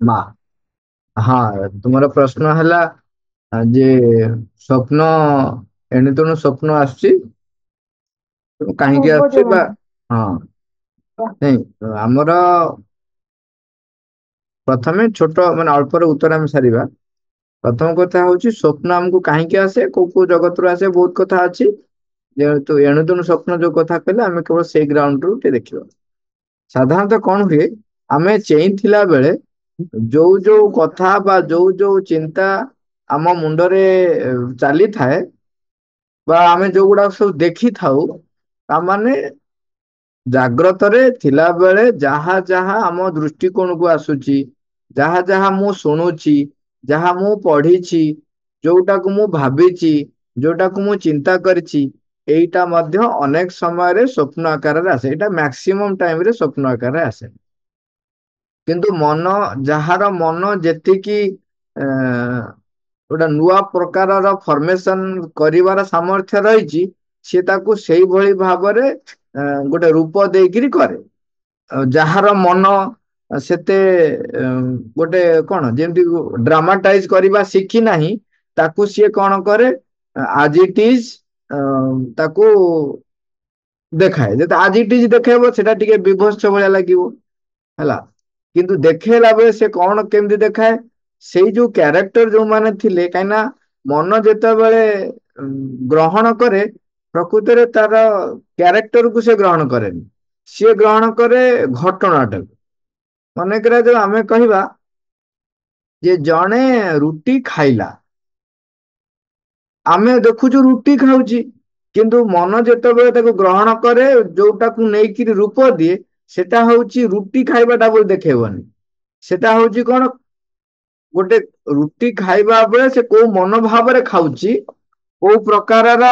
ମା। ହଁ, ତୁମର ପ୍ରଶ୍ନ ହେଲା ଯେ ସ୍ୱପ୍ନ ଏଣୁ ତେଣୁ ସ୍ୱପ୍ନ ଆସୁଛି କାହିଁକି ପୂର୍ବ ଆସୁଛି ବା ଜନ୍ମ। ହଁ ନାଇଁ ଆମର ପ୍ରଥମେ ଛୋଟ ମାନେ ଅଳ୍ପର ଉତ୍ତର ଆମେ ସାରିବା। ପ୍ରଥମ କଥା ହଉଛି ସ୍ୱପ୍ନ ଆମକୁ କାହିଁକି ଆସେ, କୋଉ କୋଉ ଜଗତରୁ ଆସେ, ବହୁତ କଥା ଅଛି। ଯେହେତୁ ଏଣୁ ତେଣୁ ସ୍ୱପ୍ନ ଯୋଉ କଥା କହିଲେ ଆମେ କେବଳ ସେଇ ଗ୍ରାଉଣ୍ଡ ରୁ ଟିକେ ଦେଖିବା। ସାଧାରଣତଃ କଣ ହୁଏ, ଆମେ ଚେଇଁଥିଲା ବେଳେ ଯୋଉ ଯୋଉ କଥା ବା ଯୋଉ ଯୋଉ ଚିନ୍ତା ଆମ ମୁଣ୍ଡରେ ଚାଲିଥାଏ ବା ଆମେ ଯୋଉଗୁଡାକ ସବୁ ଦେଖିଥାଉ, ତାମାନେ ଜାଗ୍ରତରେ ଥିଲାବେଳେ ଯାହା ଯାହା ଆମ ଦୃଷ୍ଟିକୋଣକୁ ଆସୁଛି, ଯାହା ଯାହା ମୁଁ ଶୁଣୁଛି, ଯାହା ମୁଁ ପଢିଛି, ଯୋଉଟାକୁ ମୁଁ ଭାବିଛି, ଯୋଉଟାକୁ ମୁଁ ଚିନ୍ତା କରିଛି, ଏଇଟା ମଧ୍ୟ ଅନେକ ସମୟରେ ସ୍ୱପ୍ନ ଆକାରରେ ଆସେ। ଏଇଟା ମ୍ୟାକ୍ସିମମ୍ ଟାଇମରେ ସ୍ୱପ୍ନ ଆକାରରେ ଆସେ। କିନ୍ତୁ ମନ, ଯାହାର ମନ ଯେତିକି ଗୋଟେ ନୂଆ ପ୍ରକାରର ଫର୍ମେସନ କରିବାର ସାମର୍ଥ୍ୟ ରହିଛି, ସିଏ ତାକୁ ସେଇଭଳି ଭାବରେ ଗୋଟେ ରୂପ ଦେଇକିରି କରେ। ଯାହାର ମନ ସେତେ ଗୋଟେ କଣ ଯେମିତି ଡ୍ରାମାଟାଇଜ କରିବା ଶିଖି ନାହିଁ, ତାକୁ ସିଏ କଣ କରେ, ଆଜ ଇଟ ଇଜ ତାକୁ ଦେଖାଏ। ଯେତେ ଆଜ ଇଟ ଇଜ ଦେଖେଇବ ସେଟା ଟିକେ ବିଭତ୍ସ ଭଳିଆ ଲାଗିବ ହେଲା। କିନ୍ତୁ ଦେଖେଇଲା ବେଳେ ସେ କଣ କେମିତି ଦେଖାଏ, ସେଇ ଯୋଉ କ୍ୟାରେକ୍ଟର ଯୋଉମାନେ ଥିଲେ, କାହିଁକି ନା ମନ ଯେତେବେଳେ ଗ୍ରହଣ କରେ, ପ୍ରକୃତରେ ତାର କ୍ୟାରେକ୍ଟରକୁ ସେ ଗ୍ରହଣ କରେନି, ସିଏ ଗ୍ରହଣ କରେ ଘଟଣାଟାକୁ। ମନେକର ଯୋଉ ଆମେ କହିବା ଯେ ଜଣେ ରୁଟି ଖାଇଲା, ଆମେ ଦେଖୁଛୁ ରୁଟି ଖାଉଛି, କିନ୍ତୁ ମନ ଯେତେବେଳେ ତାକୁ ଗ୍ରହଣ କରେ, ଯୋଉଟାକୁ ନେଇକିରି ରୂପ ଦିଏ, ସେଟା ହଉଛି ରୁଟି ଖାଇବାଟା ବୋଲି ଦେଖେଇବନି। ସେଟା ହଉଛି କଣ, ଗୋଟେ ରୁଟି ଖାଇବା ବେଳେ ସେ କୋଉ ମନୋଭାବରେ ଖାଉଛି, କୋଉ ପ୍ରକାରର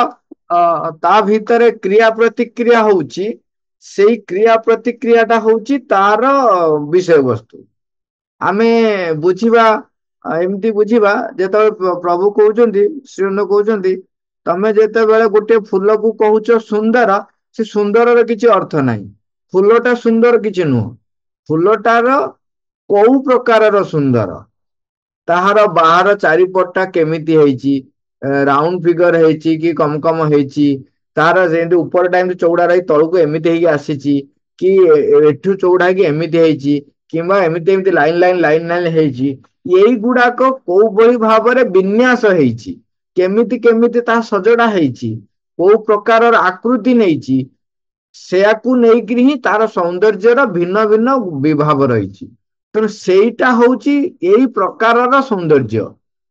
ତା ଭିତରେ କ୍ରିୟା ପ୍ରତିକ୍ରିୟା ହଉଛି, ସେଇ କ୍ରିୟା ପ୍ରତିକ୍ରିୟା ଟା ହଉଛି ତାର ବିଷୟ ବସ୍ତୁ। ଆମେ ବୁଝିବା, ଏମିତି ବୁଝିବା, ଯେତେବେଳେ ପ୍ରଭୁ କହୁଛନ୍ତି, ଶ୍ରୀଅନ୍ନ କହୁଛନ୍ତି, ତମେ ଯେତେବେଳେ ଗୋଟେ ଫୁଲକୁ କହୁଛ ସୁନ୍ଦର, ସେ ସୁନ୍ଦରର କିଛି ଅର୍ଥ ନାହିଁ। ଫୁଲଟା ସୁନ୍ଦର କିଛି ନୁହଁ। ଫୁଲଟାର କୋଉ ପ୍ରକାରର ସୁନ୍ଦର, ତାହାର ବାହାର ଚାରିପଟଟା କେମିତି ହେଇଛି, ରାଉଣ୍ଡ ଫିଗର ହେଇଛି କି କମ କମ ହେଇଛି, ତାର ଯେମିତି ଉପରଟା ଏମିତି ଚଉଡା ରହି ତଳକୁ ଏମିତି ହେଇକି ଆସିଛି, କି ଏଠୁ ଚଉଡା ହେଇକି ଏମିତି ହେଇଛି, କିମ୍ବା ଏମିତି ଏମିତି ଲାଇନ ଲାଇନ ଲାଇନ ଲାଇନ ହେଇଛି, ଏଇଗୁଡାକ କୋଉ ଭଳି ଭାବରେ ବିନ୍ୟାସ ହେଇଛି, କେମିତି କେମିତି ତା ସଜଡା ହେଇଛି, କୋଉ ପ୍ରକାରର ଆକୃତି ନେଇଛି, ସେୟାକୁ ନେଇକିରି ହିଁ ତାର ସୌନ୍ଦର୍ଯ୍ୟର ଭିନ୍ନ ଭିନ୍ନ ବିଭାବ ରହିଛି। ତେଣୁ ସେଇଟା ହଉଛି ଏଇ ପ୍ରକାରର ସୌନ୍ଦର୍ଯ୍ୟ।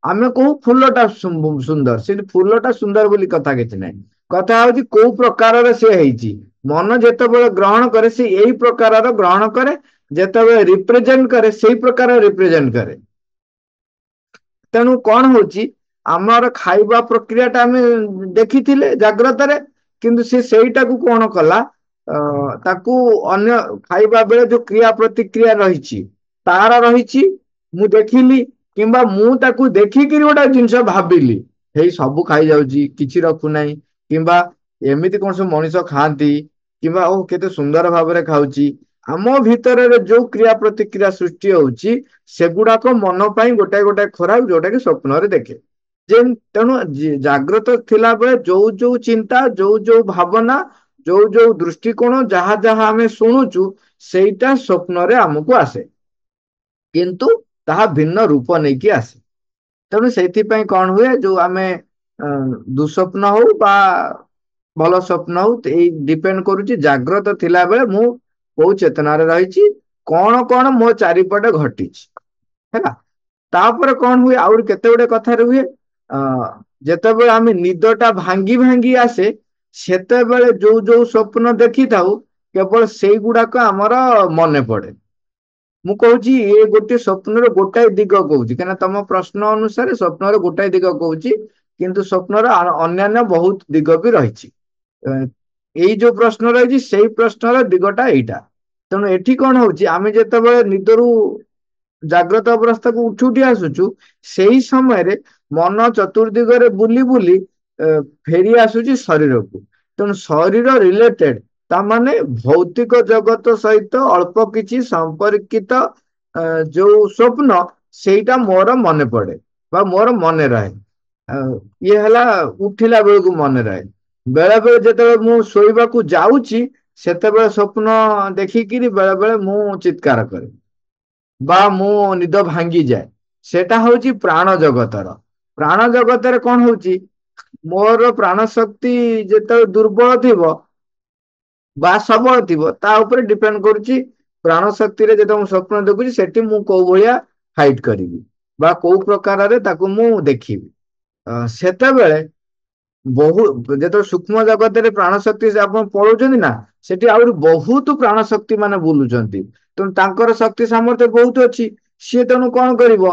ଆମେ କହୁ ଫୁଲଟା ସୁନ୍ଦର, ସେଠି ଫୁଲଟା ସୁନ୍ଦର ବୋଲି କଥା କିଛି ନାହିଁ। କଥା ହଉଛି କୋଉ ପ୍ରକାରର ସେ ହେଇଛି। ମନ ଯେତେବେଳେ ଗ୍ରହଣ କରେ, ସେ ଏଇ ପ୍ରକାରର ଗ୍ରହଣ କରେ। ଯେତେବେଳେ ରିପ୍ରେଜେଣ୍ଟ କରେ, ସେଇ ପ୍ରକାର ରିପ୍ରେଜେଣ୍ଟ କରେ। ତେଣୁ କଣ ହଉଛି, ଆମର ଖାଇବା ପ୍ରକ୍ରିୟା ଟା ଆମେ ଦେଖିଥିଲେ ଜାଗ୍ରତରେ, କିନ୍ତୁ ସେ ସେଇଟାକୁ କଣ କଲା, ତାକୁ ଅନ୍ୟ ଖାଇବା ବେଳେ ଯୋଉ କ୍ରିୟା ପ୍ରତିକ୍ରିୟା ରହିଛି ତାର ରହିଛି, ମୁଁ ଦେଖିଲି, କିମ୍ବା ମୁଁ ତାକୁ ଦେଖିକିରି ଗୋଟେ ଜିନିଷ ଭାବିଲି, ହେଇ ସବୁ ଖାଇଯାଉଛି କିଛି ରଖୁନାହିଁ, କିମ୍ବା ଏମିତି କଣ ସବୁ ମଣିଷ ଖାଆନ୍ତି, କିମ୍ବା ଓ କେତେ ସୁନ୍ଦର ଭାବରେ ଖାଉଛି, ଆମ ଭିତରରେ ଯୋଉ କ୍ରିୟା ପ୍ରତିକ୍ରିୟା ସୃଷ୍ଟି ହଉଛି, ସେଗୁଡାକ ମନ ପାଇଁ ଗୋଟାଏ ଗୋଟାଏ ଖୋରାକ, ଯୋଉଟା କି ସ୍ୱପ୍ନରେ ଦେଖେ। ଯେ ତେଣୁ ଜାଗ୍ରତ ଥିଲାବେଳେ ଯୋଉ ଯୋଉ ଚିନ୍ତା, ଯୋଉ ଯୋଉ ଭାବନା, ଯୋଉ ଯୋଉ ଦୃଷ୍ଟିକୋଣ, ଯାହା ଯାହା ଆମେ ଶୁଣୁଛୁ, ସେଇଟା ସ୍ୱପ୍ନରେ ଆମକୁ ଆସେ। କିନ୍ତୁ ତାହା ଭିନ୍ନ ରୂପ ନେଇକି ଆସେ। ତେଣୁ ସେଇଥିପାଇଁ କଣ ହୁଏ, ଯୋଉ ଆମେ ଦୁଃସ୍ୱପ୍ନ ହଉ ବା ଭଲ ସ୍ୱପ୍ନ ହଉ, ଏଇ ଡିପେଣ୍ଡ କରୁଛି ଜାଗ୍ରତ ଥିଲାବେଳେ ମୁଁ କୋଉ ଚେତନାରେ ରହିଛି, କଣ କଣ ମୋ ଚାରିପଟେ ଘଟିଛି ହେଲା। ତାପରେ କଣ ହୁଏ, ଆହୁରି କେତେ ଗୁଡେ କଥାରେ ହୁଏ, ଅ ଯେତେବେଳେ ଆମେ ନିଦଟା ଭାଙ୍ଗି ଭାଙ୍ଗି ଆସେ, ସେତେବେଳେ ଯୋଉ ଯୋଉ ସ୍ୱପ୍ନ ଦେଖିଥାଉ, କେବଳ ସେଇଗୁଡାକ ଆମର ମନେ ପଡେ। ମୁଁ କହୁଛି ଏ ଗୋଟେ ସ୍ୱପ୍ନର ଗୋଟାଏ ଦିଗ କହୁଛି, କାହିଁକିନା ତମ ପ୍ରଶ୍ନ ଅନୁସାରେ ସ୍ୱପ୍ନର ଗୋଟାଏ ଦିଗ କହୁଛି, କିନ୍ତୁ ସ୍ୱପ୍ନର ଅନ୍ୟାନ୍ୟ ବହୁତ ଦିଗ ବି ରହିଛି। ଏଇ ଯୋଉ ପ୍ରଶ୍ନ ରହିଛି, ସେଇ ପ୍ରଶ୍ନର ଦିଗଟା ଏଇଟା। ତେଣୁ ଏଠି କଣ ହଉଛି, ଆମେ ଯେତେବେଳେ ନିଦରୁ ଜାଗ୍ରତ ଅବସ୍ଥାକୁ ଉଠି ଉଠି ଆସୁଛୁ, ସେଇ ସମୟରେ ମନ ଚତୁର୍ଦିଗରେ ବୁଲି ବୁଲି ଫେରି ଆସୁଛି ଶରୀରକୁ। ତେଣୁ ଶରୀର ରିଲେଟେଡ, ତାମାନେ ଭୌତିକ ଜଗତ ସହିତ ଅଳ୍ପ କିଛି ସମ୍ପର୍କିତ ଯୋଉ ସ୍ୱପ୍ନ ସେଇଟା ମୋର ମନେ ପଡେ ବା ମୋର ମନେ ରହେ। ଇଏ ହେଲା ଉଠିଲା ବେଳକୁ ମନେ ରହେ। ବେଳେ ବେଳେ ଯେତେବେଳେ ମୁଁ ଶୋଇବାକୁ ଯାଉଛି ସେତେବେଳେ ସ୍ୱପ୍ନ ଦେଖିକିରି ବେଳେ ବେଳେ ମୁଁ ଚିତ୍କାର କରେ ବା ମୁଁ ନିଦ ଭାଙ୍ଗିଯାଏ। ସେଟା ହଉଛି ପ୍ରାଣ ଜଗତର। ପ୍ରାଣ ଜଗତରେ କଣ ହଉଛି, ମୋର ପ୍ରାଣ ଶକ୍ତି ଯେତେବେଳେ ଦୁର୍ବଳ ଥିବ ବା ସବଳ ଥିବ ତା ଉପରେ ଡିପେଣ୍ଡ କରୁଛି ପ୍ରାଣ ଶକ୍ତିରେ ଯେତେବେଳେ ମୁଁ ସ୍ୱପ୍ନ ଦେଖୁଛି ସେଠି ମୁଁ କୋଉ ଭଳିଆ ଫାଇଟ୍ କରିବି ବା କୋଉ ପ୍ରକାରରେ ତାକୁ ମୁଁ ଦେଖିବି। ସେତେବେଳେ ବହୁ ଯେତେବେଳେ ସୂକ୍ଷ୍ମ ଜଗତରେ ପ୍ରାଣ ଶକ୍ତି ଆପଣ ପଳଉଛନ୍ତି ନା, ସେଠି ଆହୁରି ବହୁତ ପ୍ରାଣ ଶକ୍ତି ମାନେ ବୁଲୁଛନ୍ତି। ତେଣୁ ତାଙ୍କର ଶକ୍ତି ସାମର୍ଥ୍ୟ ବହୁତ ଅଛି। ସିଏ ତେଣୁ କଣ କରିବ,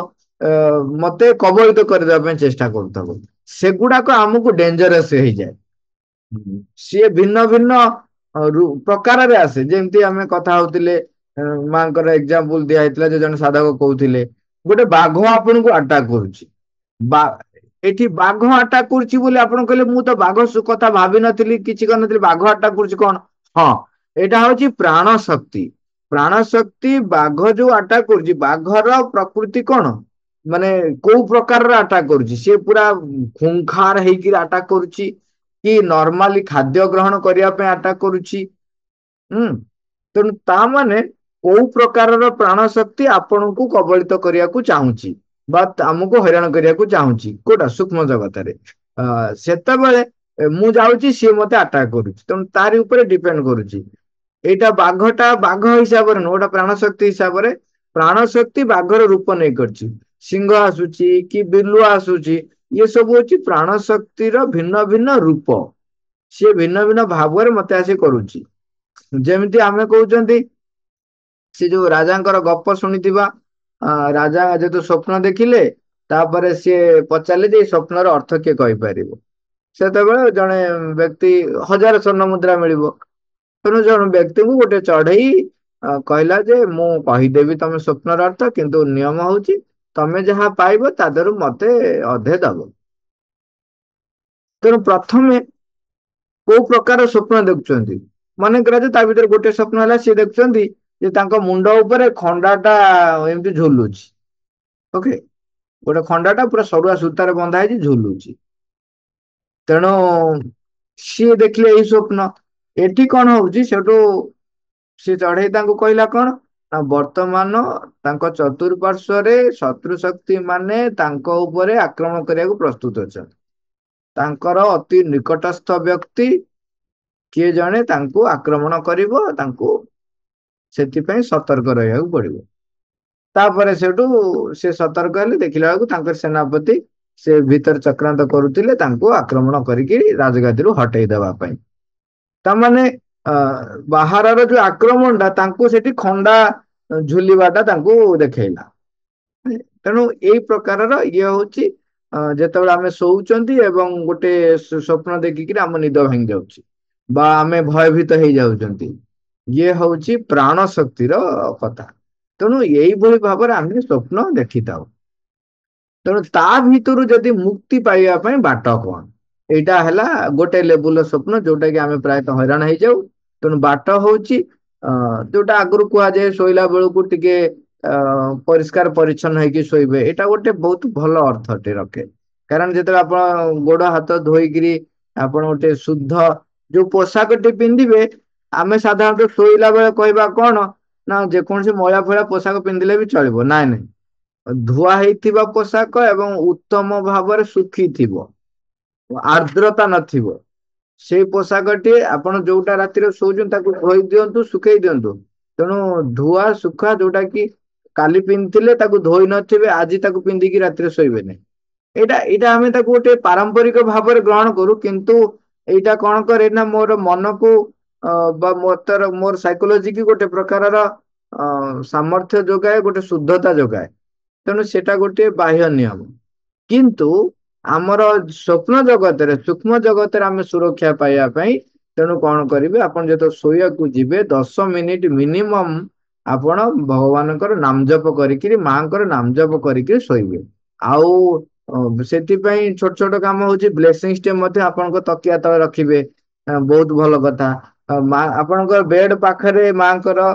ମତେ କବଳିତ କରିଦେବା ପାଇଁ ଚେଷ୍ଟା କରୁଥିବ। ସେଗୁଡାକ ଆମକୁ ଡେଞ୍ଜରସ୍ ହେଇଯାଏ। ସିଏ ଭିନ୍ନ ଭିନ୍ନ ପ୍ରକାରରେ ଆସେ। ଯେମିତି ଆମେ କଥା ହଉଥିଲେ, ମାଙ୍କର ଏକ୍ଜାମ୍ପଲ ଦିଆ ହେଇଥିଲା ଯେ ଜଣେ ସାଧକ କହୁଥିଲେ ଗୋଟେ ବାଘ ଆପଣଙ୍କୁ ଆଟାକ୍ କରୁଛି। ବା ଏଠି ବାଘ ଆଟାକ୍ କରୁଛି ବୋଲି ଆପଣ କହିଲେ ମୁଁ ତ ବାଘ କଥା ଭାବିନଥିଲି, କିଛି କରିନଥିଲି, ବାଘ ଆଟାକ୍ କରୁଛି କଣ? ହଁ, ଏଇଟା ହଉଛି ପ୍ରାଣ ଶକ୍ତି। ପ୍ରାଣ ଶକ୍ତି ବାଘ ଯୋଉ ଆଟାକ୍ କରୁଛି, ବାଘର ପ୍ରକୃତି କଣ ମାନେ କୋଉ ପ୍ରକାରର ଆଟାକ୍ କରୁଛି? ସିଏ ପୁରା ଖୁଙ୍ଖାର ହେଇକି ଆଟାକ୍ କରୁଛି କି ନର୍ମାଲି ଖାଦ୍ୟ ଗ୍ରହଣ କରିବା ପାଇଁ ଆଟାକ୍ କରୁଛି? ହୁଁ। ତେଣୁ ତା ମାନେ କୋଉ ପ୍ରକାରର ପ୍ରାଣ ଶକ୍ତି ଆପଣଙ୍କୁ କବଳିତ କରିବାକୁ ଚାହୁଁଛି ବା ଆମକୁ ହଇରାଣ କରିବାକୁ ଚାହୁଁଛି କୋଉଟା ସୂକ୍ଷ୍ମ ଜଗତରେ। ସେତେବେଳେ ମୁଁ ଯାଉଛି ସିଏ ମତେ ଆଟାକ୍ କରୁଛି। ତେଣୁ ତାରି ଉପରେ ଡିପେଣ୍ଡ କରୁଛି। ଏଇଟା ବାଘଟା ବାଘ ହିସାବରେ ନୁହଁ, ଗୋଟେ ପ୍ରାଣ ଶକ୍ତି ହିସାବରେ ପ୍ରାଣ ଶକ୍ତି ବାଘର ରୂପ ନେଇ କରିଛି। ସିଂହ ଆସୁଛି କି ବିଲୁଆ ଆସୁଛି, ଇଏ ସବୁ ହଉଛି ପ୍ରାଣ ଶକ୍ତିର ଭିନ୍ନ ଭିନ୍ନ ରୂପ। ସିଏ ଭିନ୍ନ ଭିନ୍ନ ଭାବରେ ମତେ ଆସି କରୁଛି। ଯେମିତି ଆମେ କହୁଛନ୍ତି ସେ ଯୋଉ ରାଜାଙ୍କର ଗପ ଶୁଣିଥିବା, ରାଜା ଯେହେତୁ ସ୍ୱପ୍ନ ଦେଖିଲେ ତାପରେ ସିଏ ପଚାରିଲେ ଯେ ଏଇ ସ୍ୱପ୍ନର ଅର୍ଥ କିଏ କହିପାରିବ? ସେତେବେଳେ ଜଣେ ବ୍ୟକ୍ତି 1000 ସ୍ୱର୍ଣ୍ଣ ମୁଦ୍ରା ମିଳିବ। ତେଣୁ ଜଣେ ବ୍ୟକ୍ତିଙ୍କୁ ଗୋଟେ ଚଢେଇ କହିଲା ଯେ ମୁଁ କହିଦେବି ତମେ ସ୍ୱପ୍ନର ଅର୍ଥ, କିନ୍ତୁ ନିୟମ ହଉଛି ତମେ ଯାହା ପାଇବ ତା ଦେହରୁ ମତେ ଅଧେ ଦବ। ତେଣୁ ପ୍ରଥମେ କୋଉ ପ୍ରକାର ସ୍ୱପ୍ନ ଦେଖୁଛନ୍ତି? ମନେ କରା ଯେ ତା ଭିତରେ ଗୋଟେ ସ୍ୱପ୍ନ ହେଲା ସିଏ ଦେଖୁଛନ୍ତି ଯେ ତାଙ୍କ ମୁଣ୍ଡ ଉପରେ ଖଣ୍ଡା ଟା ଏମିତି ଝୁଲୁଛି। ଓକେ, ଗୋଟେ ଖଣ୍ଡା ଟା ପୁରା ସରୁଆ ସୂତାରେ ବନ୍ଧା ହେଇଛି ଝୁଲୁଛି। ତେଣୁ ସିଏ ଦେଖିଲେ ଏଇ ସ୍ୱପ୍ନ। ଏଠି କଣ ହଉଛି ସେଠୁ ସେ ଚଢେଇ ତାଙ୍କୁ କହିଲା କଣ ନା ବର୍ତ୍ତମାନ ତାଙ୍କ ଚତୁଃପାର୍ଶ୍ଵରେ ଶତ୍ରୁ ଶକ୍ତି ମାନେ ତାଙ୍କ ଉପରେ ଆକ୍ରମଣ କରିବାକୁ ପ୍ରସ୍ତୁତ ଅଛନ୍ତି। ତାଙ୍କର ଅତି ନିକଟସ୍ଥ ବ୍ୟକ୍ତି କିଏ ଜଣେ ତାଙ୍କୁ ଆକ୍ରମଣ କରିବ, ତାଙ୍କୁ ସେଥିପାଇଁ ସତର୍କ ରହିବାକୁ ପଡିବ। ତାପରେ ସେଠୁ ସେ ସତର୍କ ହେଲେ, ଦେଖିଲା ବେଳକୁ ତାଙ୍କର ସେନାପତି ସେ ଭିତରେ ଚକ୍ରାନ୍ତ କରୁଥିଲେ ତାଙ୍କୁ ଆକ୍ରମଣ କରିକି ରାଜଗାଦିରୁ ହଟେଇ ଦେବା ପାଇଁ। ତାମାନେ ଅ ବାହାରର ଯୋଉ ଆକ୍ରମଣ ଟା ତାଙ୍କୁ ସେଠି ଖଣ୍ଡା ଝୁଲିବା ଟା ତାଙ୍କୁ ଦେଖେଇଲା। ତେଣୁ ଏଇ ପ୍ରକାରର ଇଏ ହଉଛି ଯେତେବେଳେ ଆମେ ଶୋଉଛନ୍ତି ଏବଂ ଗୋଟେ ସ୍ୱପ୍ନ ଦେଖିକିରି ଆମ ନିଦ ଭାଙ୍ଗି ଯାଉଛି ବା ଆମେ ଭୟଭୀତ ହେଇଯାଉଛନ୍ତି, ଇଏ ହଉଛି ପ୍ରାଣ ଶକ୍ତିର କଥା। ତେଣୁ ଏଇଭଳି ଭାବରେ ଆମେ ସ୍ୱପ୍ନ ଦେଖିଥାଉ। ତେଣୁ ତା ଭିତରୁ ଯଦି ମୁକ୍ତି ପାଇବା ପାଇଁ ବାଟ କଣ? ଏଇଟା ହେଲା ଗୋଟେ ଲେବୁଲର ସ୍ୱପ୍ନ ଯୋଉଟା କି ଆମେ ପ୍ରାୟତଃ ହଇରାଣ ହେଇଯାଉ। ତେଣୁ ବାଟ ହଉଛି ଯୋଉଟା ଆଗରୁ କୁହାଯାଏ ଶୋଇଲା ବେଳକୁ ଟିକେ ଅ ପରିଷ୍କାର ପରିଚ୍ଛନ୍ନ ହେଇକି ଶୋଇବେ, ଏଇଟା ଗୋଟେ ବହୁତ ଭଲ ଅର୍ଥଟେ ରଖେ। କାରଣ ଯେତେବେଳେ ଆପଣ ଗୋଡ ହାତ ଧୋଇକିରି ଆପଣ ଗୋଟେ ଶୁଦ୍ଧ ଯୋଉ ପୋଷାକଟି ପିନ୍ଧିବେ, ଆମେ ସାଧାରଣତଃ ଶୋଇଲା ବେଳେ କହିବା କଣ ନା ଯେକୌଣସି ମଇଳା ଫଇଳା ପୋଷାକ ପିନ୍ଧିଲେ ବି ଚଳିବ। ନାଇଁ ନାଇଁ, ଧୁଆ ହେଇଥିବା ପୋଷାକ ଏବଂ ଉତ୍ତମ ଭାବରେ ଶୁଖିଥିବ, ଆର୍ଦ୍ରତା ନଥିବ, ସେଇ ପୋଷାକଟି ଆପଣ ଯୋଉଟା ରାତିରେ ଶୋଉଛନ୍ତି ତାକୁ ଧୋଇ ଦିଅନ୍ତୁ, ଶୁଖେଇ ଦିଅନ୍ତୁ। ତେଣୁ ଧୁଆ ଶୁଖା ଯୋଉଟା କି କାଲି ପିନ୍ଧିଥିଲେ ତାକୁ ଧୋଇ ନଥିବେ ଆଜି ତାକୁ ପିନ୍ଧିକି ରାତିରେ ଶୋଇବେନି। ଏଇଟା ଆମେ ତାକୁ ଗୋଟେ ପାରମ୍ପରିକ ଭାବରେ ଗ୍ରହଣ କରୁ, କିନ୍ତୁ ଏଇଟା କଣ କରେ ନା ମୋର ମନକୁ ବା ମୋର ସାଇକୋଲୋଜି କି ଗୋଟେ ପ୍ରକାରର ସାମର୍ଥ୍ୟ ଯୋଗାଏ, ଗୋଟେ ଶୁଦ୍ଧତା ଯୋଗାଏ। ତେଣୁ ସେଟା ଗୋଟେ ବାହ୍ୟ ନିୟମ। କିନ୍ତୁ ଆମର ସ୍ୱପ୍ନ ଜଗତରେ ସୂକ୍ଷ୍ମ ଜଗତରେ ଆମେ ସୁରକ୍ଷା ପାଇବା ପାଇଁ ତେଣୁ କଣ କରିବେ, ଆପଣ ଯେତେବେଳେ ଶୋଇବାକୁ ଯିବେ 10 ମିନିଟ ମିନିମମ୍ ଆପଣ ଭଗବାନଙ୍କର ନାମ ଜପ କରିକିରି ମାଙ୍କର ନାମ ଜପ କରିକିରି ଶୋଇବେ। ଆଉ ସେଥିପାଇଁ ଛୋଟ ଛୋଟ କାମ ହଉଛି ବ୍ଲେସିଂସ ଟେ ମଧ୍ୟ ଆପଣଙ୍କ ତକିଆ ତଳେ ରଖିବେ। ବହୁତ ଭଲ କଥା। ମା ଆପଣଙ୍କର ବେଡ ପାଖରେ ମାଙ୍କର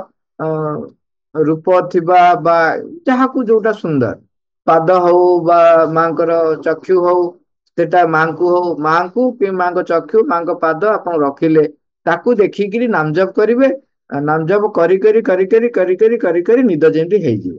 ରୂପ ଥିବା ବା ଯାହାକୁ ଯୋଉଟା ସୁନ୍ଦର ପାଦ ହଉ ବା ମାଙ୍କର ଚକ୍ଷୁ ହଉ ସେଟା ମାଙ୍କୁ କି ମାଙ୍କ ଚକ୍ଷୁ ମାଙ୍କ ପାଦ ଆପଣ ରଖିଲେ ତାକୁ ଦେଖିକିରି ନାମ ଜପ କରିବେ। ନାମ ଜପ କରି କରି କରି କରି କରି କରି କରି କରି ନିଦ ଯେମିତି ହେଇଯିବ।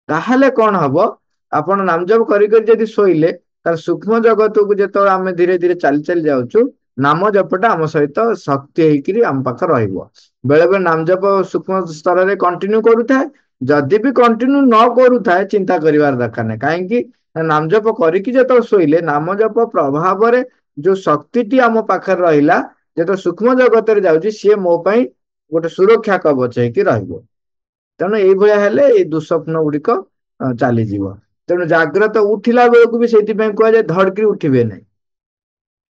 ତାହେଲେ କଣ ହବ ଆପଣ ନାମ ଜପ କରି କରି ଯଦି ଶୋଇଲେ ତାର ସୂକ୍ଷ୍ମ ଜଗତକୁ ଯେତେବେଳେ ଆମେ ଧୀରେ ଧୀରେ ଚାଲି ଚାଲି ଯାଉଛୁ ନାମ ଜପଟା ଆମ ସହିତ ଶକ୍ତି ହେଇକିରି ଆମ ପାଖରେ ରହିବ। ବେଳେ ବେଳେ ନାମ ଜପ ସୂକ୍ଷ୍ମ ସ୍ତରରେ କଣ୍ଟିନ୍ୟୁ କରୁଥାଏ। ଯଦି ବି କଣ୍ଟିନ୍ୟୁ ନ କରୁଥାଏ ଚିନ୍ତା କରିବାର ଦରକାର ନାହିଁ। କାହିଁକି ନାମ ଜପ କରିକି ଯେତେବେଳେ ଶୋଇଲେ ନାମ ଜପ ପ୍ରଭାବରେ ଯୋଉ ଶକ୍ତିଟି ଆମ ପାଖରେ ରହିଲା ଯେତେବେଳେ ସୂକ୍ଷ୍ମ ଜଗତରେ ଯାଉଛି ସିଏ ମୋ ପାଇଁ ଗୋଟେ ସୁରକ୍ଷା କବଚ ହେଇକି ରହିବ। ତେଣୁ ଏଇଭଳିଆ ହେଲେ ଏଇ ଦୁଃସ୍ୱପ୍ନ ଗୁଡିକ ଚାଲିଯିବ। ତେଣୁ ଜାଗ୍ରତ ଉଠିଲା ବେଳକୁ ବି ସେଇଥିପାଇଁ କୁହାଯାଏ ଧଡକି ଉଠିବେ ନାହିଁ।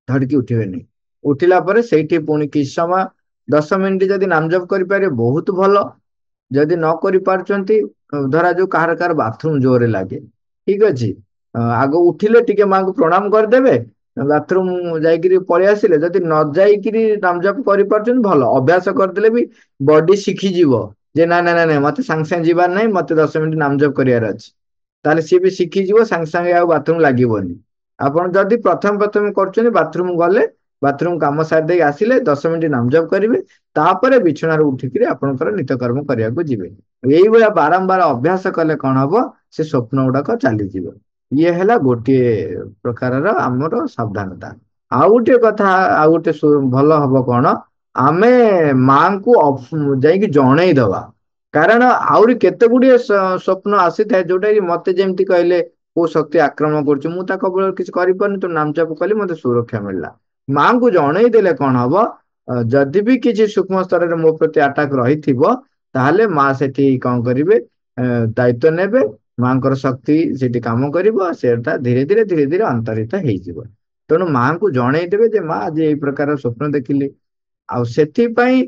ଧଡକି ଉଠିବେନି। ଉଠିଲା ପରେ ସେଇଠି ପୁଣି କିଛି ସମୟ 10 ମିନିଟ ଯଦି ନାମଜପ କରିପାରିବେ ବହୁତ ଭଲ। ଯଦି ନ କରି ପାରୁଛନ୍ତି ଧରା ଯାଉ କାହାର ବାଥରୁମ ଜୋରରେ ଲାଗେ ଠିକ ଅଛି ଆଗ ଉଠିଲେ ଟିକେ ମାଙ୍କୁ ପ୍ରଣାମ କରିଦେବେ ବାଥରୁମ ଯାଇକିରି ପଳେଇ ଆସିଲେ ଯଦି ନ ଯାଇକିରି ନାମଜପ କରିପାରୁଛନ୍ତି ଭଲ ଅଭ୍ୟାସ କରିଦେଲେ ବି ବଡି ଶିଖିଯିବ ଯେ ନାଇଁ ନାଇଁ ନାଇଁ ନାଇଁ ମତେ ସାଙ୍ଗେ ସାଙ୍ଗେ ଯିବାର ନାହିଁ ମତେ 10 ମିନିଟ ନାମଜପ କରିବାର ଅଛି। ତାହେଲେ ସିଏ ବି ଶିଖିଯିବ ସାଙ୍ଗେ ସାଙ୍ଗେ ଆଉ ବାଥରୁମ ଲାଗିବନି। ଆପଣ ଯଦି ପ୍ରଥମେ ପ୍ରଥମେ କରୁଛନ୍ତି ବାଥରୁମ ଗଲେ ବାଥରୁମ କାମ ସାରି ଦେଇକି ଆସିଲେ 10 ମିନିଟ ନାମଜପ କରିବେ ତାପରେ ବିଛଣାରୁ ଉଠିକିରି ଆପଣଙ୍କର ନିତ୍ୟକର୍ମ କରିବାକୁ ଯିବେ। ଏଇଭଳିଆ ବାରମ୍ବାର ଅଭ୍ୟାସ କଲେ କଣ ହବ ସେ ସ୍ୱପ୍ନ ଗୁଡାକ ଚାଲିଯିବ। ଇଏ ହେଲା ଗୋଟିଏ ପ୍ରକାରର ଆମର ସାବଧାନତା। ଆଉ ଗୋଟେ କଥା ଆଉ ଗୋଟେ ଭଲ ହବ କଣ ଆମେ ମାଙ୍କୁ ଯାଇକି ଜଣେଇଦବା। କାରଣ ଆହୁରି କେତେ ଗୁଡିଏ ସ୍ୱପ୍ନ ଆସିଥାଏ ଯୋଉଟା କି ମତେ ଯେମିତି କହିଲେ କୋଉ ଶକ୍ତି ଆକ୍ରମଣ କରୁଛି ମୁଁ ତା କବଳରେ କିଛି କରିପାରୁନି ତ ନାମଜପ କଲି ମତେ ସୁରକ୍ଷା ମିଳିଲା। ମାଙ୍କୁ ଜଣେଇ ଦେଲେ କଣ ହବ ଯଦି ବି କିଛି ସୂକ୍ଷ୍ମ ସ୍ତରରେ ମୋ ପ୍ରତି ଆଟାକ ରହିଥିବ ତାହେଲେ ମା ସେଠି କଣ କରିବେ ଦାୟିତ୍ଵ ନେବେ ମାଙ୍କର ଶକ୍ତି ସେଠି କାମ କରିବ ସେଟା ଧୀରେ ଧୀରେ ଧୀରେ ଧୀରେ ଅନ୍ତରିତ ହେଇଯିବ। ତେଣୁ ମାଙ୍କୁ ଜଣେଇଦେବେ ଯେ ମା ଆଜି ଏଇ ପ୍ରକାର ସ୍ୱପ୍ନ ଦେଖିଲି। ଆଉ ସେଥିପାଇଁ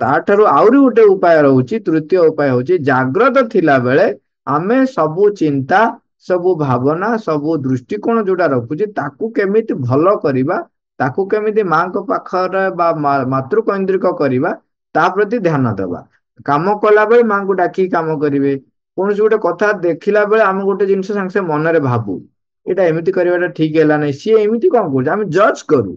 ତାଠାରୁ ଆହୁରି ଗୋଟେ ଉପାୟ ରହୁଛି ତୃତୀୟ ଉପାୟ ହଉଛି ଜାଗ୍ରତ ଥିଲା ବେଳେ ଆମେ ସବୁ ଚିନ୍ତା ସବୁ ଭାବନା ସବୁ ଦୃଷ୍ଟିକୋଣ ଯୋଉଟା ରଖୁଛି ତାକୁ କେମିତି ଭଲ କରିବା ତାକୁ କେମିତି ମାଙ୍କ ପାଖରେ ବା ମାତୃକୈନ୍ଦ୍ରିକ କରିବା ତା ପ୍ରତି ଧ୍ୟାନ ଦେବା। କାମ କଲା ବେଳେ ମାଙ୍କୁ ଡାକିକି କାମ କରିବେ। କୌଣସି ଗୋଟେ କଥା ଦେଖିଲା ବେଳେ ଆମେ ଗୋଟେ ଜିନିଷ ସାଙ୍ଗେ ସାଙ୍ଗେ ମନରେ ଭାବୁ ଏଇଟା ଏମିତି କରିବାଟା ଠିକ ହେଲା ନାଇଁ ସିଏ ଏମିତି କଣ କରୁଛି ଆମେ ଜଜ କରୁ।